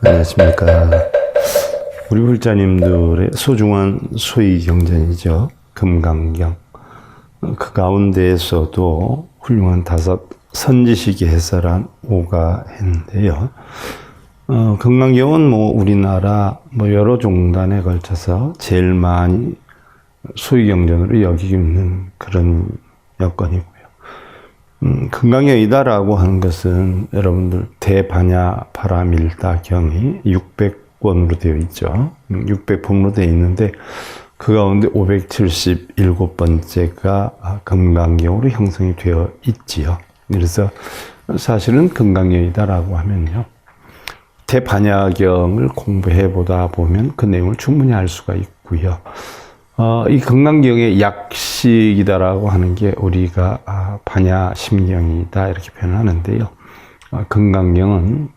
안녕하십니까. 우리 불자님들의 소중한 소위 경전이죠. 금강경. 그 가운데에서도 훌륭한 5 선지식이 해설한 오가했는데요. 금강경은 우리나라 여러 종단에 걸쳐서 제일 많이 소위 경전으로 여기고 있는 그런 여건이고요. 금강경이다라고 하는 것은 여러분들 대반야 파라밀다 경이 600권으로 되어 있죠. 600품으로 되어 있는데 그 가운데 577번째가 금강경으로 형성이 되어 있지요. 그래서 사실은 금강경이다라고 하면요, 대반야경을 공부해 보다 보면 그 내용을 충분히 알 수가 있고요. 이 금강경의 약식이다라고 하는 게 우리가 반야심경이다 이렇게 표현하는데요. 금강경은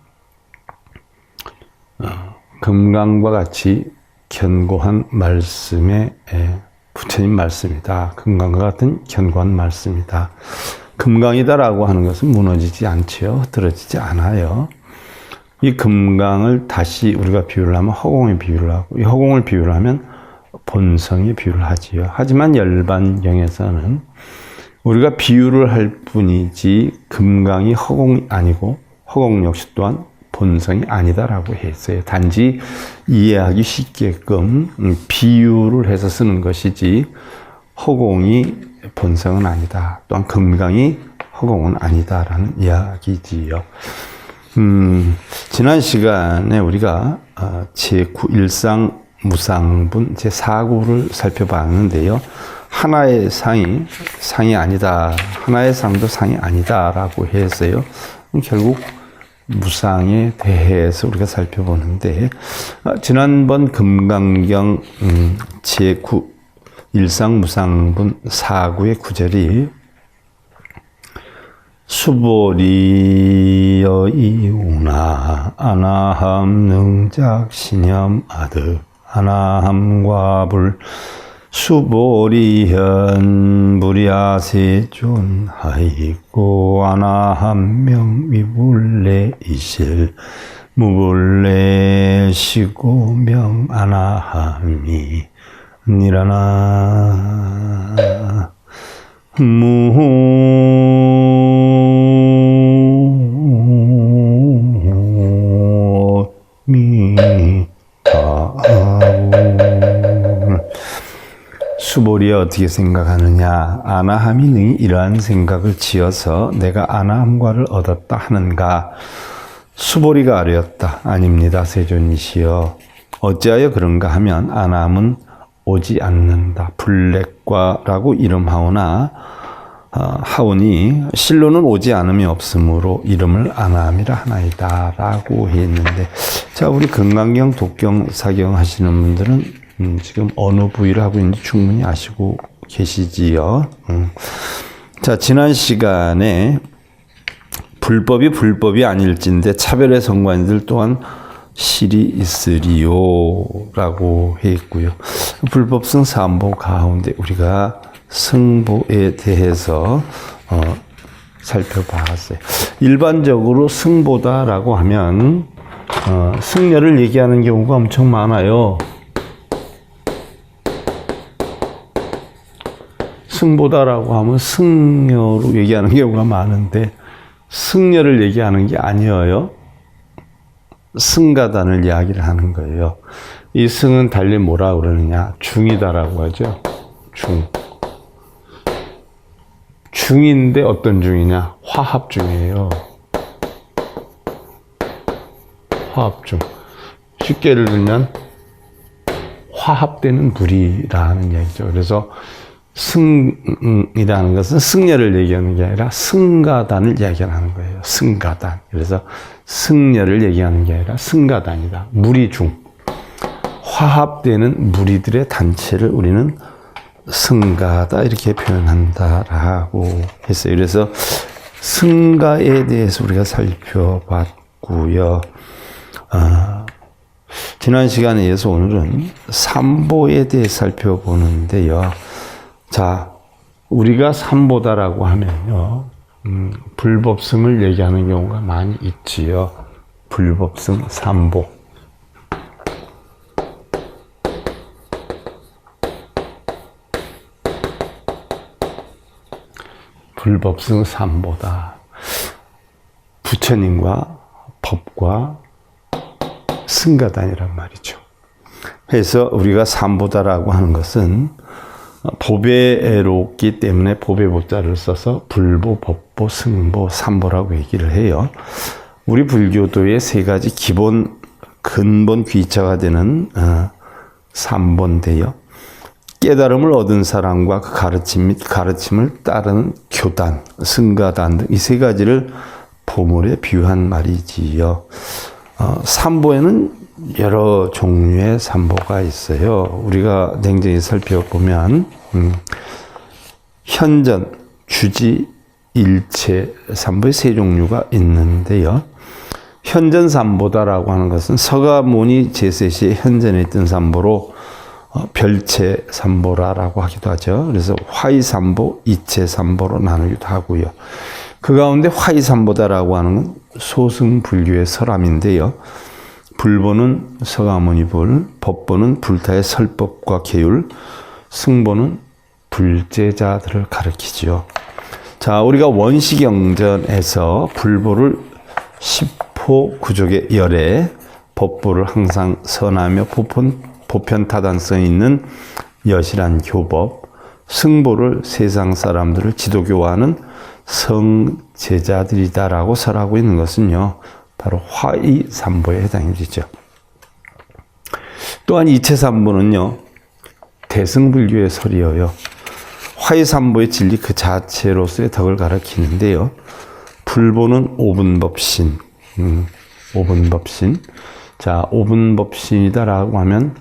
금강과 같이 견고한 말씀의 부처님 말씀이다. 금강과 같은 견고한 말씀이다. 금강이다라고 하는 것은 무너지지 않지요. 흐트러지지 않아요. 이 금강을 다시 우리가 비유를 하면 허공에 비유를 하고, 이 허공을 비유를 하면 본성에 비유를 하지요. 하지만 열반경에서는 우리가 비유를 할 뿐이지 금강이 허공이 아니고 허공 역시 또한 본성이 아니다라고 했어요. 단지 이해하기 쉽게끔 비유를 해서 쓰는 것이지 허공이 본성은 아니다. 또한 금강이 허공은 아니다라는 이야기지요. 지난 시간에 우리가 제9일상 무상분 제4구를 살펴봤는데요. 하나의 상이 아니다. 하나의 상도 상이 아니다라고 했어요. 결국 무상에 대해서 우리가 살펴보는데, 지난번 금강경 제9 일상 무상분 4구의 9절이 수보리여 이우나 아나함 능작 신념 아득 아나함과 수보리현 무리아세존 하이고 아나함명 미불레 이실 무불레 시고 명 아나함이 니라나 수보리가 어떻게 생각하느냐? 아나함이 능히 이러한 생각을 지어서 내가 아나함과를 얻었다 하는가? 수보리가 아뢰었다. 아닙니다, 세존이시여. 어찌하여 그런가 하면 아나함은 오지 않는다. 불례과라고 이름하오나 하오니 실로는 오지 않음이 없으므로 이름을 아나함이라 하나이다 라고 했는데, 자, 우리 금강경, 독경, 사경 하시는 분들은 지금 어느 부위를 하고 있는지 충분히 아시고 계시지요. 자, 지난 시간에 불법이 아닐진데 차별의 성관들 또한 실이 있으리요 라고 했고요. 불법성 삼보 가운데 우리가 승보에 대해서 살펴봤어요. 일반적으로 승보다라고 하면 승려를 얘기하는 경우가 엄청 많아요. 승보다라고 하면 승려로 얘기하는 경우가 많은데, 승려를 얘기하는 게 아니에요. 승가단을 이야기를 하는 거예요. 이 승은 달리 뭐라 그러느냐? 중이다라고 하죠. 중인데 어떤 중이냐? 화합중이에요. 화합중. 쉽게 예를 들면 화합되는 물이라는 얘기죠. 그래서 승이라는 것은 승려를 얘기하는 게 아니라 승가단을 이야기하는 거예요. 승가단. 그래서 승려를 얘기하는 게 아니라 승가단이다. 무리중. 화합되는 무리들의 단체를 우리는 승가다 이렇게 표현한다라고 했어요. 그래서 승가에 대해서 우리가 살펴봤고요. 지난 시간에 이어서 오늘은 삼보에 대해 살펴보는데요. 자, 우리가 삼보다라고 하면요, 불법성을 얘기하는 경우가 많이 있지요. 불법승 삼보. 불법승 삼보다. 부처님과 법과 승가단이란 말이죠. 그래서 우리가 삼보다라고 하는 것은 보배롭기 때문에 보배보자를 써서 불보, 법보, 승보, 삼보라고 얘기를 해요. 우리 불교도의 세 가지 기본 근본 귀자가 되는 삼보인데요. 깨달음을 얻은 사람과 그 가르침 및 가르침을 따르는 교단, 승가단 등 이 세 가지를 보물에 비유한 말이지요. 삼보에는 여러 종류의 삼보가 있어요. 우리가 냉정히 살펴보면 현전, 주지, 일체 삼보의 세 종류가 있는데요. 현전 삼보다라고 하는 것은 서가모니 제세 시에 현전에 있던 삼보로 별체 삼보라고 하기도 하죠. 그래서 화의 삼보, 이체 삼보로 나누기도 하고요. 그 가운데 화의 삼보다라고 하는 건 소승불교의 설함인데요. 불보는 서가모니 불, 법보는 불타의 설법과 계율, 승보는 불제자들을 가리키지요. 자, 우리가 원시경전에서 불보를 십호 구족의 열에, 법보를 항상 선하며 보편타단성 있는 여실한 교법, 승보를 세상 사람들을 지도교화하는 성제자들이다라고 설하고 있는 것은요, 바로 화의 삼보에 해당이 되죠. 또한 이체 삼보는요, 대승불교의 설이어요. 화의 삼보의 진리 그 자체로서의 덕을 가리키는데요. 불보는 오분법신, 오분법신. 자, 오분법신이다라고 하면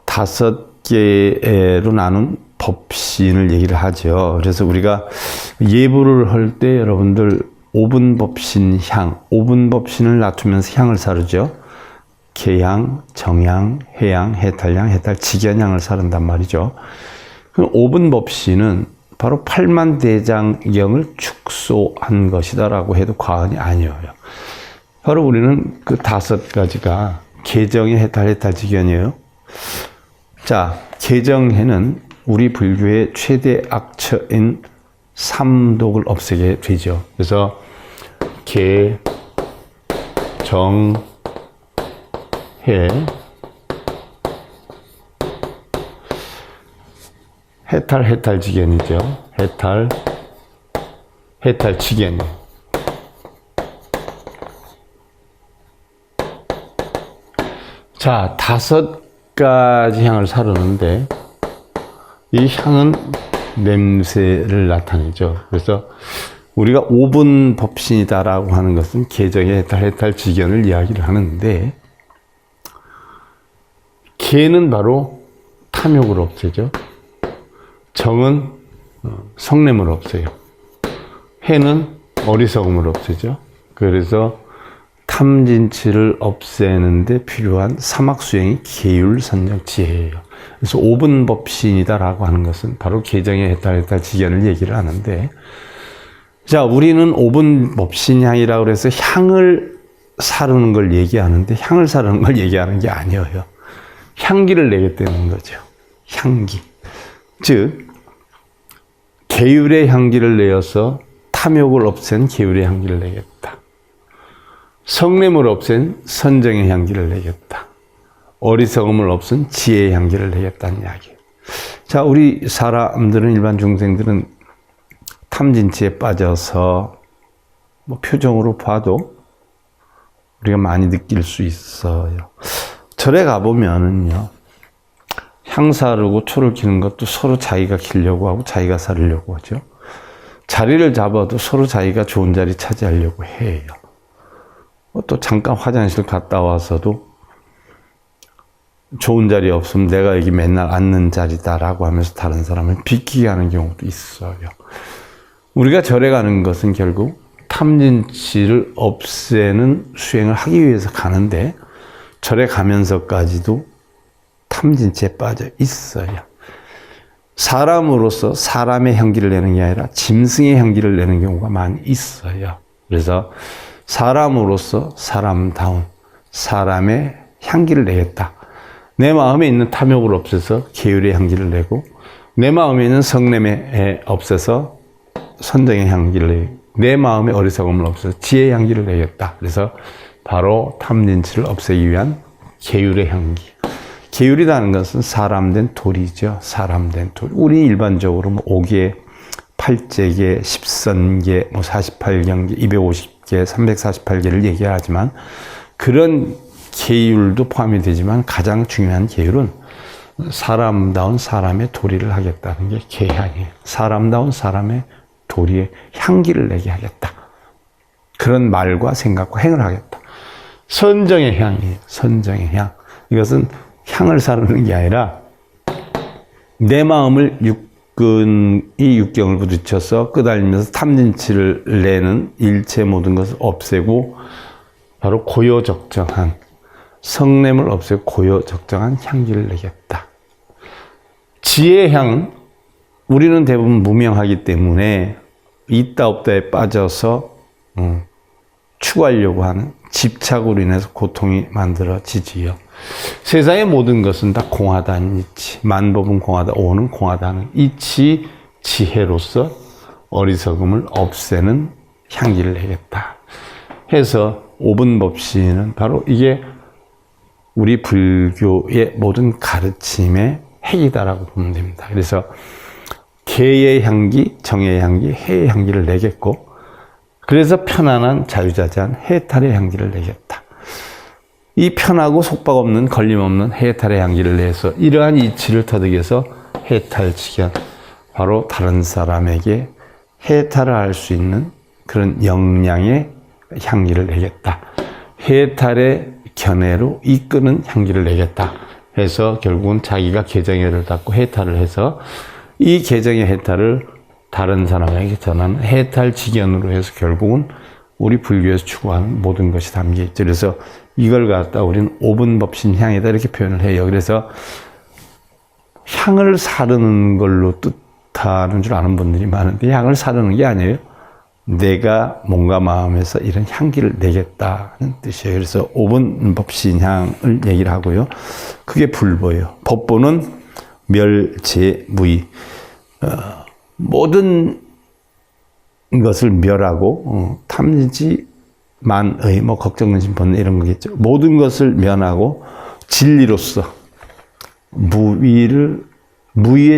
5개로 나눈 법신을 얘기를 하죠. 그래서 우리가 예불을 할 때 여러분들 오분법신 향, 오분법신을 낮추면서 향을 사르죠. 계향, 정향, 해향, 해탈향, 해탈직연향을 사른단 말이죠. 그 오분법신은 바로 팔만대장경을 축소한 것이다라고 해도 과언이 아니에요. 바로 우리는 그 5가지가 계정의 해탈, 해탈직연이에요. 자, 계정해는 우리 불교의 최대 악처인 삼독을 없애게 되죠. 그래서 계, 정, 해, 해탈, 해탈직연이죠. 해탈, 해탈직연. 자, 5가지 향을 사르는데 이 향은 냄새를 나타내죠. 그래서 우리가 오분법신이다라고 하는 것은 계정의 해탈, 해탈직연을 이야기를 하는데, 계는 바로 탐욕을 없애죠. 정은 성냄을 없애요. 해는 어리석음을 없애죠. 그래서 탐진치를 없애는데 필요한 사막수행이 계율선정지혜예요. 그래서 오분법신이다라고 하는 것은 바로 계정의 해탈, 해탈직연을 얘기를 하는데, 자, 우리는 오분법신향이라고 해서 향을 사르는 걸 얘기하는데, 향을 사르는 걸 얘기하는 게 아니에요. 향기를 내겠다는 거죠. 향기. 즉, 계율의 향기를 내어서 탐욕을 없앤 계율의 향기를 내겠다. 성냄을 없앤 선정의 향기를 내겠다. 어리석음을 없앤 지혜의 향기를 내겠다는 이야기예요. 자, 우리 사람들은, 일반 중생들은 탐진치에 빠져서 뭐 표정으로 봐도 우리가 많이 느낄 수 있어요. 절에 가보면은요, 향 사르고 초를 키는 것도 서로 자기가 키려고 하고 자기가 사르려고 하죠. 자리를 잡아도 서로 자기가 좋은 자리 차지하려고 해요. 또 잠깐 화장실 갔다 와서도 좋은 자리 없으면 내가 여기 맨날 앉는 자리다라고 하면서 다른 사람을 비키게 하는 경우도 있어요. 우리가 절에 가는 것은 결국 탐진치를 없애는 수행을 하기 위해서 가는데, 절에 가면서까지도 탐진치에 빠져 있어요. 사람으로서 사람의 향기를 내는 게 아니라 짐승의 향기를 내는 경우가 많이 있어요. 그래서 사람으로서 사람다운 사람의 향기를 내겠다. 내 마음에 있는 탐욕을 없애서 계율의 향기를 내고, 내 마음에 있는 성냄에 없애서 선정의 향기를 내고, 내 마음의 어리석음을 없애서 지혜의 향기를 내겠다. 그래서 바로 탐진치를 없애기 위한 계율의 향기. 계율이라는 것은 사람된 돌이죠. 사람된 돌. 우리 일반적으로 뭐 5개, 8제개, 10선계, 뭐 48경계, 250개, 348개를 얘기하지만 그런 계율도 포함이 되지만 가장 중요한 계율은 사람다운 사람의 도리를 하겠다는 게 계향이에요. 사람다운 사람의 도리의 향기를 내게 하겠다. 그런 말과 생각과 행을 하겠다. 선정의 향이에요. 선정의 향. 이것은 향을 사르는 게 아니라 내 마음을 육경을 부딪혀서 끄달리면서 탐진치를 내는 일체 모든 것을 없애고 바로 고요적정한 성냄을 없애고 고요적정한 향기를 내겠다. 지혜의 향, 우리는 대부분 무명하기 때문에 있다 없다에 빠져서 추구하려고 하는 집착으로 인해서 고통이 만들어지지요. 세상의 모든 것은 다 공하다는 이치, 만법은 공하다, 오는 공하다는 이치, 지혜로서 어리석음을 없애는 향기를 내겠다 해서 오분법신은 바로 이게 우리 불교의 모든 가르침의 핵이다라고 보면 됩니다. 그래서 계의 향기, 정의 향기, 해의 향기를 내겠고, 그래서 편안한 자유자재한 해탈의 향기를 내겠다. 이 편하고 속박 없는 걸림 없는 해탈의 향기를 내서 이러한 이치를 터득해서 해탈지견, 바로 다른 사람에게 해탈을 할 수 있는 그런 역량의 향기를 내겠다. 해탈의 견해로 이끄는 향기를 내겠다 해서 결국은 자기가 개정회를 닫고 해탈을 해서 이 개정의 해탈을 다른 사람에게 전하는 해탈지견으로 해서 결국은 우리 불교에서 추구하는 모든 것이 담겨 있죠. 그래서 이걸 갖다 우리는 오분법신 향이다 이렇게 표현을 해요. 그래서 향을 사르는 걸로 뜻하는 줄 아는 분들이 많은데 향을 사르는 게 아니에요. 내가 뭔가 마음에서 이런 향기를 내겠다는 뜻이에요. 그래서 오분법신 향을 얘기를 하고요. 그게 불보예요. 법보는 멸제무의. 모든 것을 멸하고 탐지 만의 뭐 걱정근심 번뇌 이런 거겠죠. 모든 것을 면하고 진리로서 무위의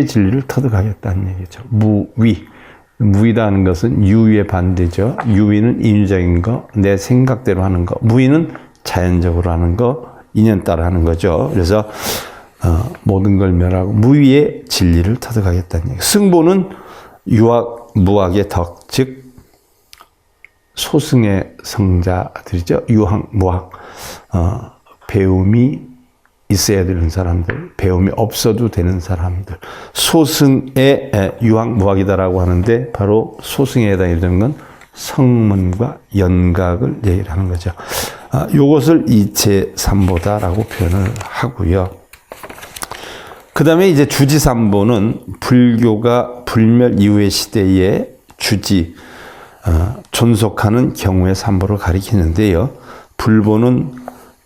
진리를 터득하겠다는 얘기죠. 무위다는 것은 유위의 반대죠. 유위는 인위적인 거, 내 생각대로 하는 거. 무위는 자연적으로 하는 거, 인연 따라 하는 거죠. 그래서 모든 걸 멸하고 무위의 진리를 터득하겠다는 얘기. 승보는 유학, 무학의 덕, 즉 소승의 성자들이죠. 유학, 무학, 배움이 있어야 되는 사람들, 배움이 없어도 되는 사람들. 소승의 유학, 무학이다라고 하는데 바로 소승에 해당되는 건 성문과 연각을 얘기를 하는 거죠. 요것을 이체삼보다라고 표현을 하고요. 그 다음에 이제 주지삼보는 불교가 불멸 이후의 시대에 존속하는 경우의 삼보를 가리키는데요. 불보는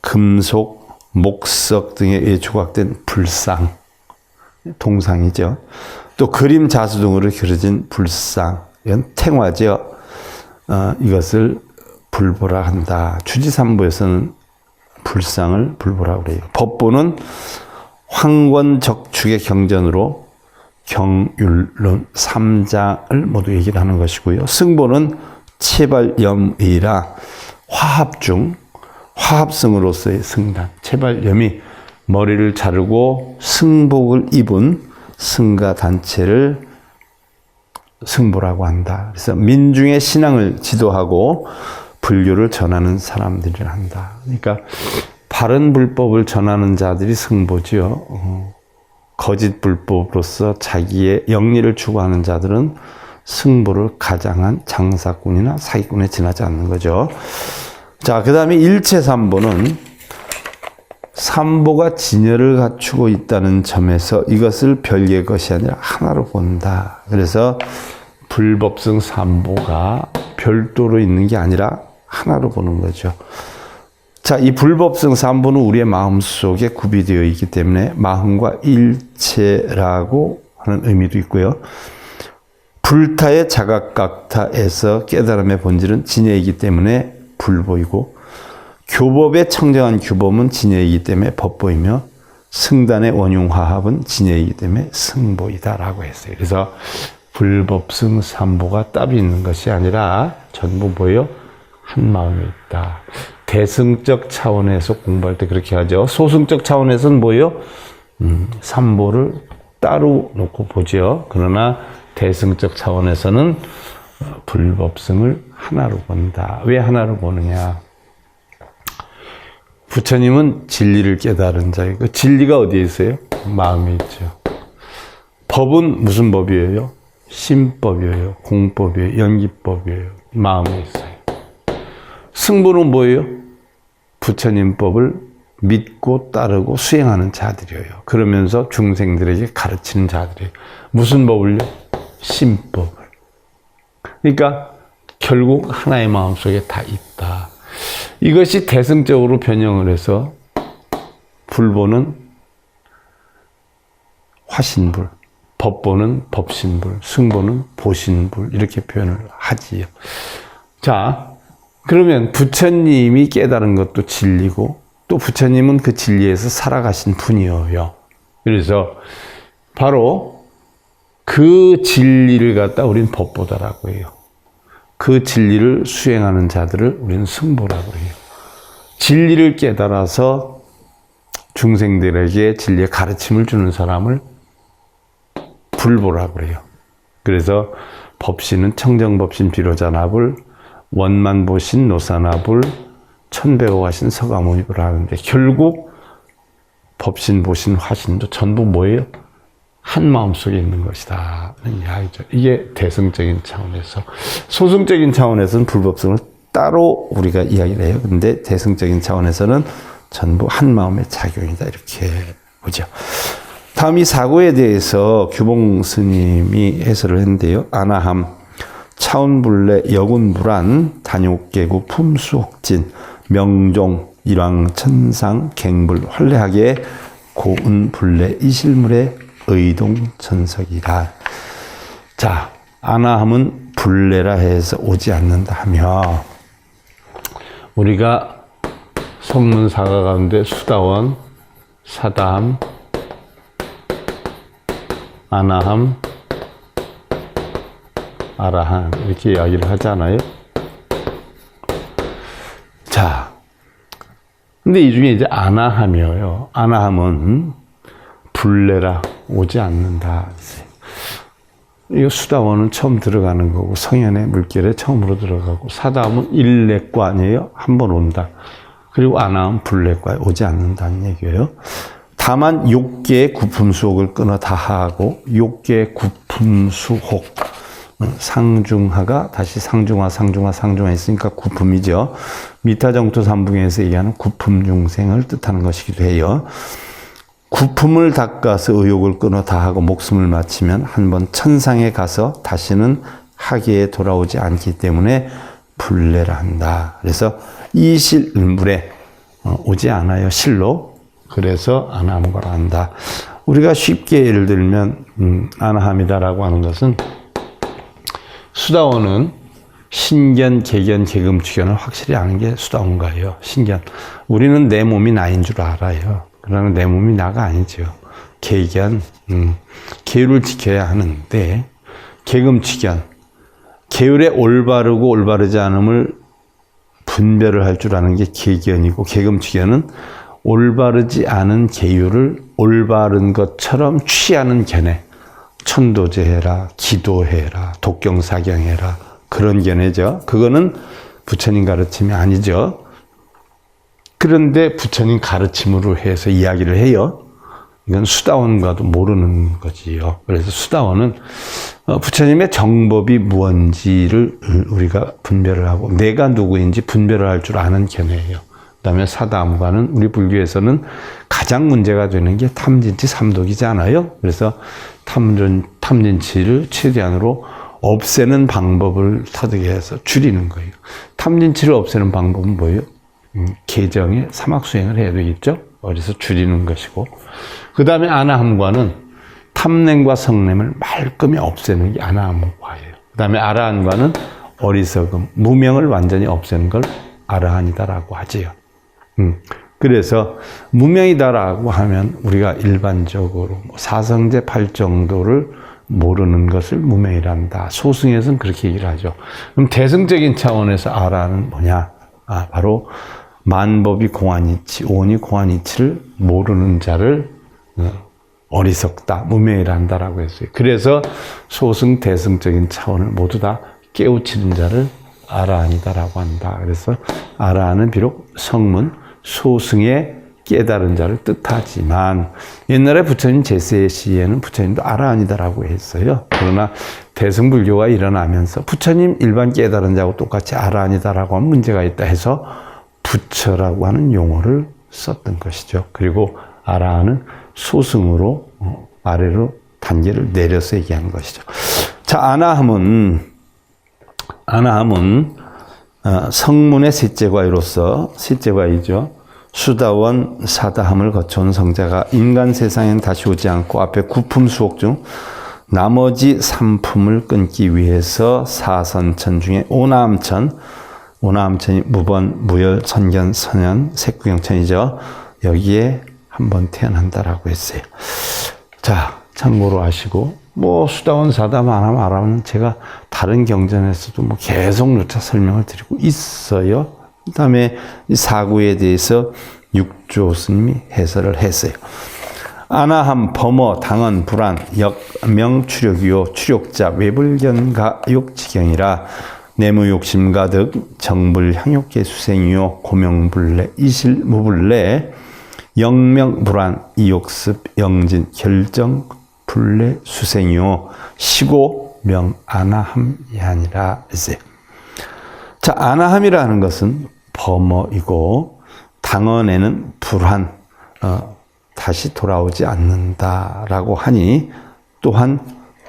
금속, 목석 등에 의해 조각된 불상, 동상이죠. 또 그림 자수 등으로 그려진 불상, 이건 탱화죠. 이것을 불보라 한다. 주지삼보에서는 불상을 불보라고 그래요. 법보는 황권적축의 경전으로 경율론 3장을 모두 얘기를 하는 것이고요. 승보는 체발염이라 화합 중 화합승으로서의 승단. 체발염이 머리를 자르고 승복을 입은 승가 단체를 승보라고 한다. 그래서 민중의 신앙을 지도하고 불교를 전하는 사람들을 한다. 그러니까 바른 불법을 전하는 자들이 승보지요. 거짓 불법으로서 자기의 영리를 추구하는 자들은 승보를 가장한 장사꾼이나 사기꾼에 지나지 않는 거죠. 자, 그 다음에 일체삼보는 삼보가 진열을 갖추고 있다는 점에서 이것을 별개의 것이 아니라 하나로 본다. 그래서 불법성 삼보가 별도로 있는 게 아니라 하나로 보는 거죠. 자, 이 불법성 삼보는 우리의 마음속에 구비되어 있기 때문에 마음과 일체라고 하는 의미도 있고요. 불타의 자각각타에서 깨달음의 본질은 진예이기 때문에 불보이고, 교법의 청정한 규범은 진예이기 때문에 법보이며, 승단의 원흉화합은 진예이기 때문에 승보이다라고 했어요. 그래서 불법승 삼보가 따로 있는 것이 아니라 전부 뭐예요? 한 마음에 있다. 대승적 차원에서 공부할 때 그렇게 하죠. 소승적 차원에서는 뭐예요? 삼보를 따로 놓고 보죠. 그러나 대승적 차원에서는 불법승을 하나로 본다. 왜 하나로 보느냐? 부처님은 진리를 깨달은 자이고, 진리가 어디에 있어요? 마음에 있죠. 법은 무슨 법이에요? 심법이에요. 공법이에요. 연기법이에요. 마음에 있어요. 승부는 뭐예요? 부처님 법을 믿고 따르고 수행하는 자들이에요. 그러면서 중생들에게 가르치는 자들이에요. 무슨 법을요? 심법을. 그러니까 결국 하나의 마음속에 다 있다. 이것이 대승적으로 변형을 해서 불보는 화신불, 법보는 법신불, 승보는 보신불 이렇게 표현을 하지요. 자, 그러면 부처님이 깨달은 것도 진리고 또 부처님은 그 진리에서 살아가신 분이에요. 그래서 바로 그 진리를 갖다 우리는 법보다라고 해요. 그 진리를 수행하는 자들을 우리는 승보라고 해요. 진리를 깨달아서 중생들에게 진리의 가르침을 주는 사람을 불보라고 해요. 그래서 법신은 청정법신 비로자나불, 원만보신 노사나불, 천배호화신 서가모니불 하는데 결국 법신, 보신, 화신도 전부 뭐예요? 한 마음속에 있는 것이다. 이야기죠. 이게 대승적인 차원에서. 소승적인 차원에서는 불법성을 따로 우리가 이야기를 해요. 근데 대승적인 차원에서는 전부 한 마음의 작용이다. 이렇게 보죠. 다음 이 사고에 대해서 규봉 스님이 해설을 했는데요. 아나함, 차운불례, 여군불안, 단욕계구, 품수혹진, 명종, 일왕천상, 갱불, 활례하게, 고운불례, 이실물의 의동천석이라. 자, 아나함은 불례라 해서 오지 않는다 하며, 우리가 성문사가 가운데 수다원, 사다함, 아나함, 아라함 이렇게 이야기를 하잖아요. 자, 근데 이 중에 이제 아나함이에요. 아나함은 불례라 오지 않는다. 이거 수다원은 처음 들어가는 거고 성현의 물결에 처음으로 들어가고, 사다함은 일례과 아니에요. 한 번 온다. 그리고 아나함은 불례과에 오지 않는다는 얘기예요. 다만 욕계의 구품수혹을 끊어 다하고, 욕계의 구품수혹, 상중하가 다시 상중하 있으니까 구품이죠. 미타정토 삼붕에서 얘기하는 구품중생을 뜻하는 것이기도 해요. 구품을 닦아서 의욕을 끊어 다하고 목숨을 마치면 한번 천상에 가서 다시는 하계에 돌아오지 않기 때문에 불례라 한다. 그래서 이실물에 오지 않아요. 실로. 그래서 아나함 거라 한다. 우리가 쉽게 예를 들면 아나함이다라고 하는 것은, 수다원은 신견, 계견, 계금치견을 확실히 아는 게 수다원가예요. 신견. 우리는 내 몸이 나인 줄 알아요. 그러나 내 몸이 나가 아니죠. 계견, 계율을 지켜야 하는데, 계금치견, 계율의 올바르고 올바르지 않음을 분별을 할 줄 아는 게 계견이고, 계금치견은 올바르지 않은 계율을 올바른 것처럼 취하는 견해. 천도제해라, 기도해라, 독경사경해라, 그런 견해죠. 그거는 부처님 가르침이 아니죠. 그런데 부처님 가르침으로 해서 이야기를 해요. 이건 수다원과도 모르는 거지요. 그래서 수다원은 부처님의 정법이 무언지를 우리가 분별을 하고 내가 누구인지 분별을 할 줄 아는 견해예요. 그 다음에 사다함과는 우리 불교에서는 가장 문제가 되는 게 탐진치 삼독이잖아요. 그래서 탐진치를 최대한으로 없애는 방법을 터득해 해서 줄이는 거예요. 탐진치를 없애는 방법은 뭐예요? 계정에 사막수행을 해야 되겠죠? 그래서 줄이는 것이고, 그 다음에 아나함과는 탐냄과 성냄을 말끔히 없애는 게 아나함과예요. 그 다음에 아라한과는 어리석음, 무명을 완전히 없애는 걸 아라한이다라고 하지요. 그래서 무명이다라고 하면 우리가 일반적으로 사성제 8정도를 모르는 것을 무명이란다. 소승에서는 그렇게 얘기를 하죠. 그럼 대승적인 차원에서 아라는 뭐냐? 바로 만법이 공안이치, 오온이 공안이치를 모르는 자를 어리석다, 무명이란다라고 했어요. 그래서 소승, 대승적인 차원을 모두 다 깨우치는 자를 아라한이다라고 한다. 그래서 아라한은 비록 성문, 소승의 깨달은 자를 뜻하지만 옛날에 부처님 제세 시에는 부처님도 아라한이다라고 했어요. 그러나 대승불교가 일어나면서 부처님 일반 깨달은 자하고 똑같이 아라한이다라고 하면 문제가 있다 해서 부처라고 하는 용어를 썼던 것이죠. 그리고 아라한은 소승으로 아래로 단계를 내려서 얘기하는 것이죠. 자, 아나함은 성문의 셋째 과이로서, 셋째 과이죠. 수다원 사다함을 거쳐온 성자가 인간 세상엔 다시 오지 않고 앞에 9품 수옥 중 나머지 3품을 끊기 위해서 사선천 중에 오나암천이 무번, 무열, 선견, 선연, 색구경천이죠. 여기에 한번 태어난다라고 했어요. 자, 참고로 하시고, 수다원 사다함 아라함은 제가 다른 경전에서도 계속 누차 설명을 드리고 있어요. 그 다음에 사구에 대해서 육조 스님이 해설을 했어요. 아나함, 범어, 당언, 불안, 역명, 추력이요, 추력자, 외불견가, 욕지경이라 내무욕심 가득, 정불, 향욕계 수생이요, 고명불례, 이실무불례, 영명, 불안, 이욕습, 영진, 결정, 불례, 수생이요, 시고, 명, 아나함이 아니라 했어요. 자, 아나함이라는 것은 범어이고, 당언에는 불안, 다시 돌아오지 않는다라고 하니, 또한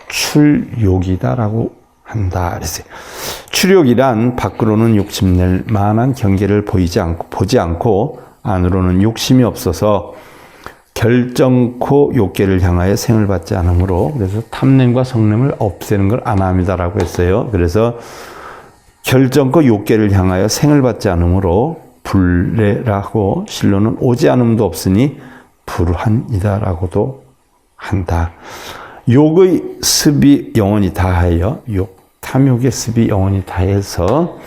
출욕이다라고 한다 그랬어요. 출욕이란 밖으로는 욕심낼 만한 경계를 보지 않고 안으로는 욕심이 없어서 결정코 욕계를 향하여 생을 받지 않으므로, 그래서 탐냄과 성냄을 없애는 걸 아나함이다라고 했어요. 그래서 결정코 욕계를 향하여 생을 받지 않으므로 불례라고, 실로는 오지 않음도 없으니 불환이다라고도 한다. 욕의 습이 영원히 다하여, 탐욕의 습이 영원히 다해서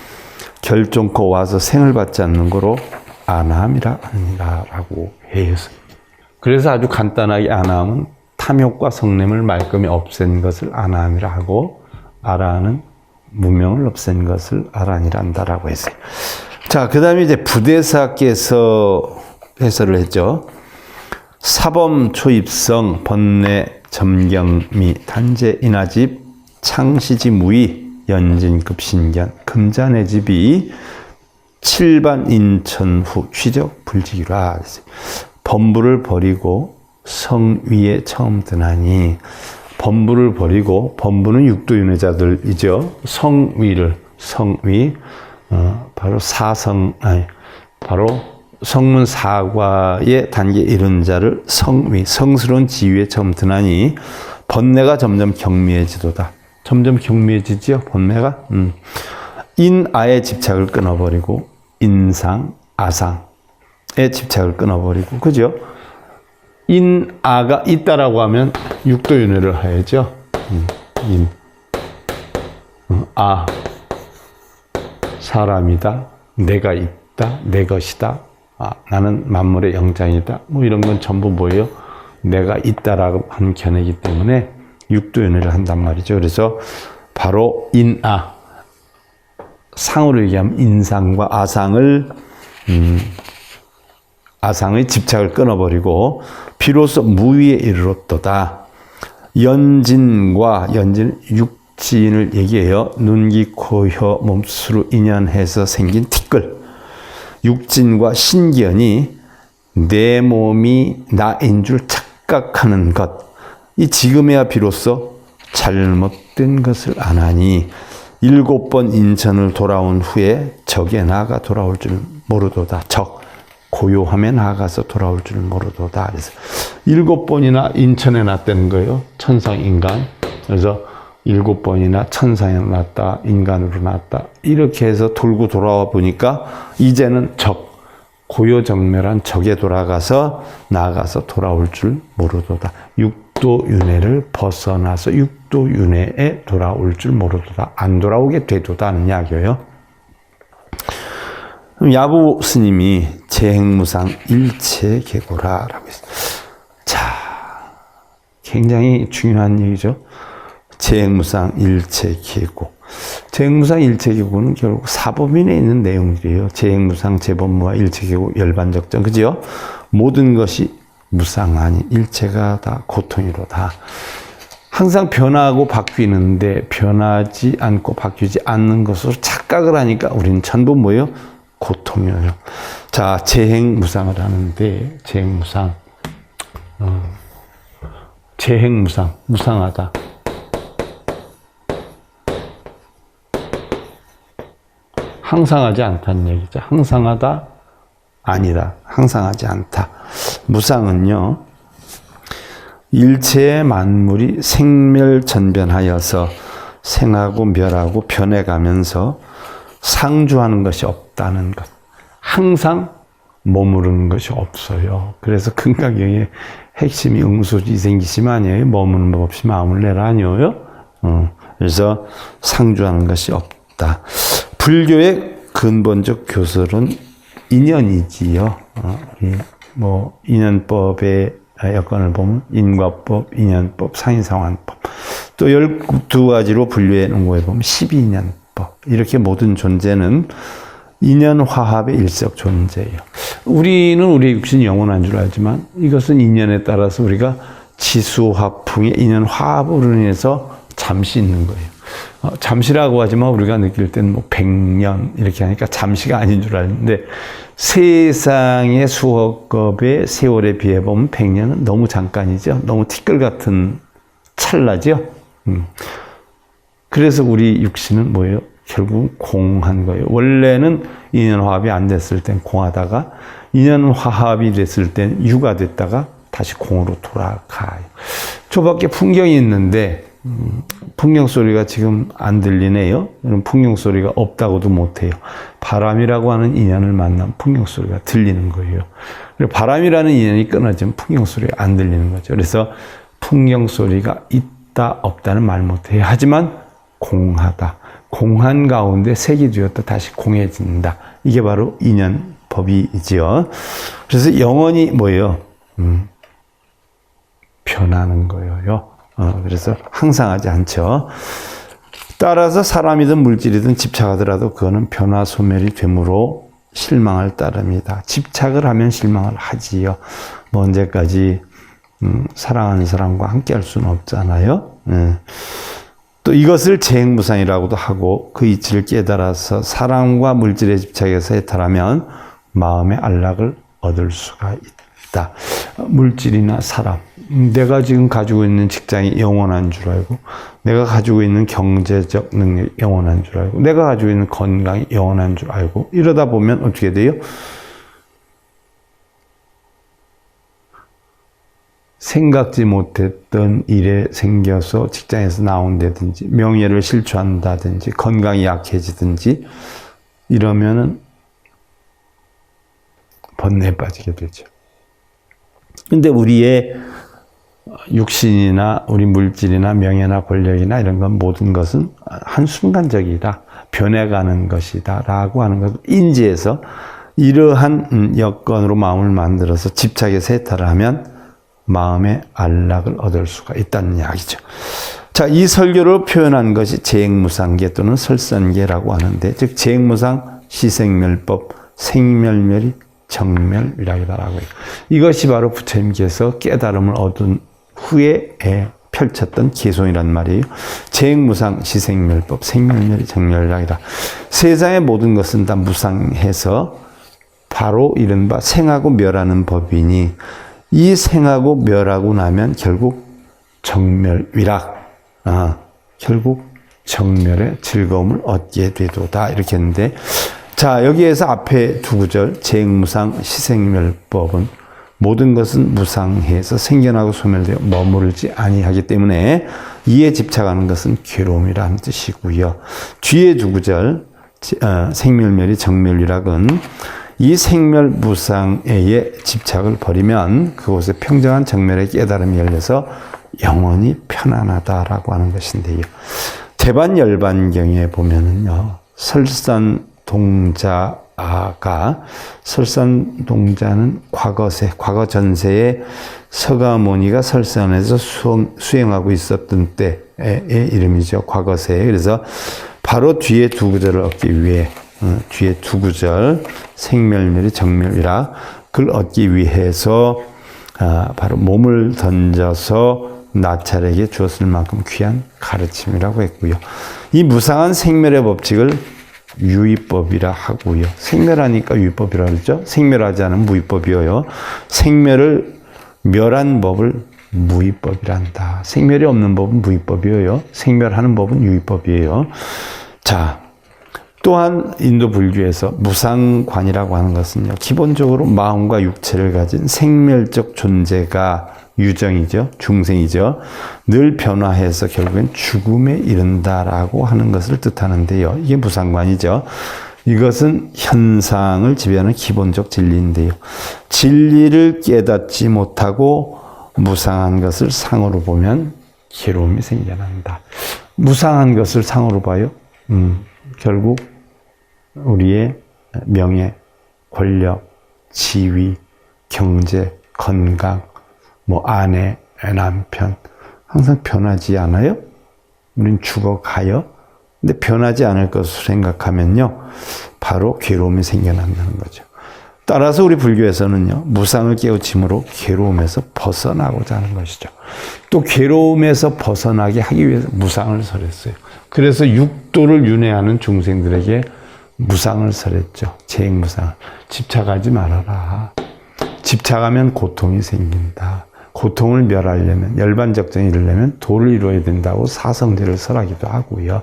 결정코 와서 생을 받지 않는 거로 아나함이라 하니라라고 해요. 그래서 아주 간단하게 아나함은 탐욕과 성냄을 말끔히 없앤 것을 아나함이라 하고, 아라는 무명을 없앤 것을 아라한이라 한다라고 했어요. 자, 그 다음에 이제 부대사께서 해설을 했죠. 사범 초입성 번뇌 점경미 단제 인하집 창시지 무의 연진급신견 금자내집이 7반 인천후 취적 불지기라. 범부를 버리고 성위에 처음 드나니, 범부를 버리고, 범부는 육도윤회자들이죠. 성위, 바로 바로 성문 사과의 단계에 이른 자를 성위, 성스러운 지위에 처음 드나니, 번뇌가 점점 경미해지도다. 점점 경미해지지요, 번뇌가. 인아의 집착을 끊어버리고, 인상, 아상의 집착을 끊어버리고, 그죠? 인아가 있다라고 하면 육도윤회를 해야죠. 사람이다, 내가 있다, 내 것이다, 나는 만물의 영장이다, 이런 건 전부 뭐예요? 내가 있다라고 하는 견해이기 때문에 육도윤회를 한단 말이죠. 그래서 바로 인아, 상으로 얘기하면 인상과 아상의 집착을 끊어버리고 비로소 무위에 이르렀도다. 연진 육진을 얘기해요. 눈, 귀, 코, 혀, 몸수로 인연해서 생긴 티끌. 육진과 신견이 내 몸이 나인 줄 착각하는 것. 이 지금에야 비로소 잘못된 것을 안 하니 7번 인천을 돌아온 후에 적에 나아가 돌아올 줄 모르도다. 적 고요함에 나아가서 돌아올 줄 모르도다. 그래서 7번이나 인천에 났다는 거예요. 천상 인간. 그래서 7번이나 천상에 났다, 인간으로 났다. 이렇게 해서 돌고 돌아와 보니까 이제는 적, 고요정멸한 적에 나아가서 돌아올 줄 모르도다. 육도윤회를 벗어나서 육도윤회에 돌아올 줄 모르도다. 안 돌아오게 되도다 하는 이야기예요. 야부 스님이 재행무상 일체계고라라고 했어요. 자, 굉장히 중요한 얘기죠. 재행무상 일체계고. 재행무상 일체계고는 결국 사법인에 있는 내용들이에요. 재행무상 재법무와 일체계고 열반적정. 그죠? 모든 것이 무상하니 일체가 다 고통이로다. 항상 변하고 바뀌는데 변하지 않고 바뀌지 않는 것으로 착각을 하니까 우리는 전부 뭐예요? 고통이에요. 자, 재행무상을 하는데 재행무상. 재행무상, 무상하다. 항상하지 않다는 얘기죠. 항상하다, 아니다. 항상하지 않다. 무상은요, 일체의 만물이 생멸전변하여서 생하고 멸하고 변해가면서 상주하는 것이 없다는 것. 항상 머무르는 것이 없어요. 그래서 근각경의 핵심이 응수지생기심 아니에요. 머무는 법 없이 마음을 내라 아니에요. 그래서 상주하는 것이 없다. 불교의 근본적 교설은 인연이지요. 인연법의 여건을 보면 인과법, 인연법, 상인상환법. 또 12가지로 분류해 놓은 거에 보면 12인연법. 이렇게 모든 존재는 인연화합의 일석 존재예요. 우리는 우리의 육신이 영원한 줄 알지만 이것은 인연에 따라서 우리가 지수화풍의 인연화합으로 인해서 잠시 있는 거예요. 잠시라고 하지만 우리가 느낄 때는 뭐 100년 이렇게 하니까 잠시가 아닌 줄 알았는데 세상의 수억겁의 세월에 비해 보면 100년은 너무 잠깐이죠. 너무 티끌 같은 찰나죠. 그래서 우리 육신은 뭐예요? 결국 공한 거예요. 원래는 인연화합이 안 됐을 땐 공하다가 인연화합이 됐을 땐 유가 됐다가 다시 공으로 돌아가요. 저 밖에 풍경이 있는데 풍경 소리가 지금 안 들리네요. 풍경 소리가 없다고도 못해요. 바람이라고 하는 인연을 만나면 풍경 소리가 들리는 거예요. 그리고 바람이라는 인연이 끊어지면 풍경 소리가 안 들리는 거죠. 그래서 풍경 소리가 있다 없다는 말 못해요. 하지만 공하다. 공한 가운데 색이 되었다 다시 공해진다. 이게 바로 인연법이지요. 그래서 영원히 뭐예요? 변하는 거예요. 그래서 항상하지 않죠. 따라서 사람이든 물질이든 집착하더라도 그거는 변화 소멸이 되므로 실망을 따릅니다. 집착을 하면 실망을 하지요. 뭐 언제까지 사랑하는 사람과 함께 할 수는 없잖아요. 또 이것을 재행무상이라고도 하고 그 이치를 깨달아서 사랑과 물질에 집착해서 해탈하면 마음의 안락을 얻을 수가 있다. 물질이나 사람, 내가 지금 가지고 있는 직장이 영원한 줄 알고, 내가 가지고 있는 경제적 능력이 영원한 줄 알고, 내가 가지고 있는 건강이 영원한 줄 알고, 이러다 보면 어떻게 돼요? 생각지 못했던 일에 생겨서 직장에서 나온다든지, 명예를 실추한다든지, 건강이 약해지든지, 이러면은 번뇌에 빠지게 되죠. 근데 우리의 육신이나 우리 물질이나 명예나 권력이나 이런 건 모든 것은 한순간적이다. 변해가는 것이다. 라고 하는 것을 인지해서 이러한 여건으로 마음을 만들어서 집착에서 해탈을 하면 마음의 안락을 얻을 수가 있다는 이야기죠. 자, 이 설교를 표현한 것이 재행무상계 또는 설선계라고 하는데, 즉 재행무상 시생멸법, 생멸멸이 정멸이라고 해요. 이것이 바로 부처님께서 깨달음을 얻은 후에 펼쳤던 개송이란 말이에요. 재행무상 시생멸법, 생멸멸이 정멸이다. 세상의 모든 것은 다 무상해서 바로 이른바 생하고 멸하는 법이니, 이 생하고 멸하고 나면 결국 정멸, 위락, 결국 정멸의 즐거움을 얻게 되도다. 이렇게 했는데, 자, 여기에서 앞에 두 구절, 재행무상 시생멸법은 모든 것은 무상해서 생겨나고 소멸되어 머무르지 아니하기 때문에 이에 집착하는 것은 괴로움이라는 뜻이고요. 뒤에 두 구절, 생멸멸이 정멸이락은 이 생멸무상에 집착을 버리면 그곳에 평정한 정멸의 깨달음이 열려서 영원히 편안하다라고 하는 것인데요. 대반열반경에 보면은요, 설산동자는 과거 전세에 서가모니가 설산에서 수행하고 있었던 때의 이름이죠. 과거세. 그래서 바로 뒤에 두 구절을 얻기 위해, 뒤에 두 구절, 생멸멸이 정멸이라, 그걸 얻기 위해서, 바로 몸을 던져서 나찰에게 주었을 만큼 귀한 가르침이라고 했고요. 이 무상한 생멸의 법칙을 유의법이라 하고요. 생멸하니까 유의법이라 그러죠. 생멸하지 않으면 무의법이어요. 생멸을 멸한 법을 무의법이란다. 생멸이 없는 법은 무의법이에요. 생멸하는 법은 유의법이에요. 자, 또한 인도 불교에서 무상관이라고 하는 것은요, 기본적으로 마음과 육체를 가진 생멸적 존재가 유정이죠. 중생이죠. 늘 변화해서 결국엔 죽음에 이른다라고 하는 것을 뜻하는데요. 이게 무상관이죠. 이것은 현상을 지배하는 기본적 진리인데요. 진리를 깨닫지 못하고 무상한 것을 상으로 보면 괴로움이 생겨난다. 무상한 것을 상으로 봐요. 결국 우리의 명예, 권력, 지위, 경제, 건강, 아내, 남편 항상 변하지 않아요? 우린 죽어가요? 근데 변하지 않을 것으로 생각하면요, 바로 괴로움이 생겨난다는 거죠. 따라서 우리 불교에서는요, 무상을 깨우침으로 괴로움에서 벗어나고자 하는 것이죠. 또 괴로움에서 벗어나게 하기 위해서 무상을 설했어요. 그래서 육도를 윤회하는 중생들에게 무상을 설했죠. 재행무상. 집착하지 말아라. 집착하면 고통이 생긴다. 고통을 멸하려면, 열반적정이 이루려면 도를 이루어야 된다고 사성제를 설하기도 하고요.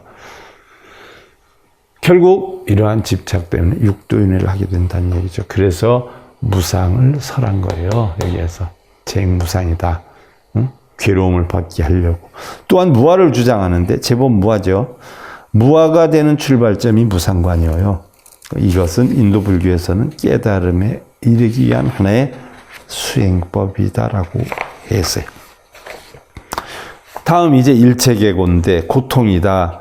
결국 이러한 집착 때문에 육도윤회를 하게 된다는 얘기죠. 그래서 무상을 설한 거예요. 여기에서 재행무상이다. 괴로움을 받게 하려고. 또한 무아를 주장하는데 제법 무아죠. 무아가 되는 출발점이 무상관이에요. 이것은 인도 불교에서는 깨달음에 이르기 위한 하나의 수행법이다라고 했어요. 다음 이제 일체계고인데 고통이다.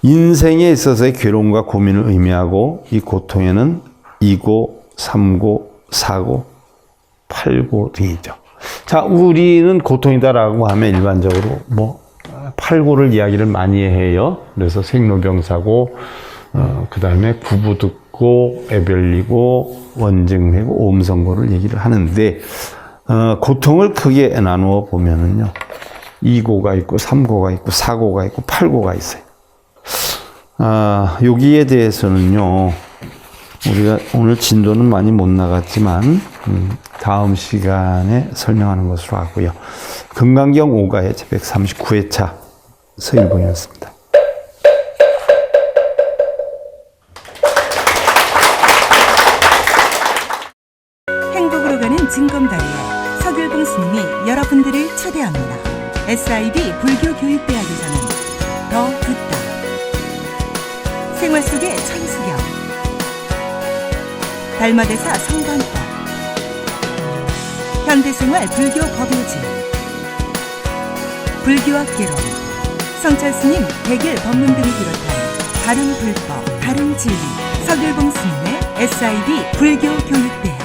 인생에 있어서의 괴로움과 고민을 의미하고 이 고통에는 2고, 3고, 4고, 8고 등이죠. 자, 우리는 고통이다라고 하면 일반적으로 8고를 이야기를 많이 해요. 그래서 생로병사고, 그 다음에 구부듣고, 애별리고, 원증회고, 오음성고를 얘기를 하는데, 고통을 크게 나누어 보면은요, 2고가 있고, 3고가 있고, 4고가 있고, 8고가 있어요. 여기에 대해서는요, 우리가 오늘 진도는 많이 못 나갔지만, 다음 시간에 설명하는 것으로 하고요. 금강경 5가의 제 139회차 서일봉이었습니다. 행복으로 가는 징검다리에 서길봉 스님이 여러분들을 초대합니다. SIB 불교교육대학에서는 더 듣다, 생활 속의 천수경, 달마대사 성관법, 현대생활 불교 법요지, 불교학개론, 성찰스님 백일 법문 등을 비롯한 다른 불법, 다른 진리, 서길봉 스님의 SIB 불교교육대학.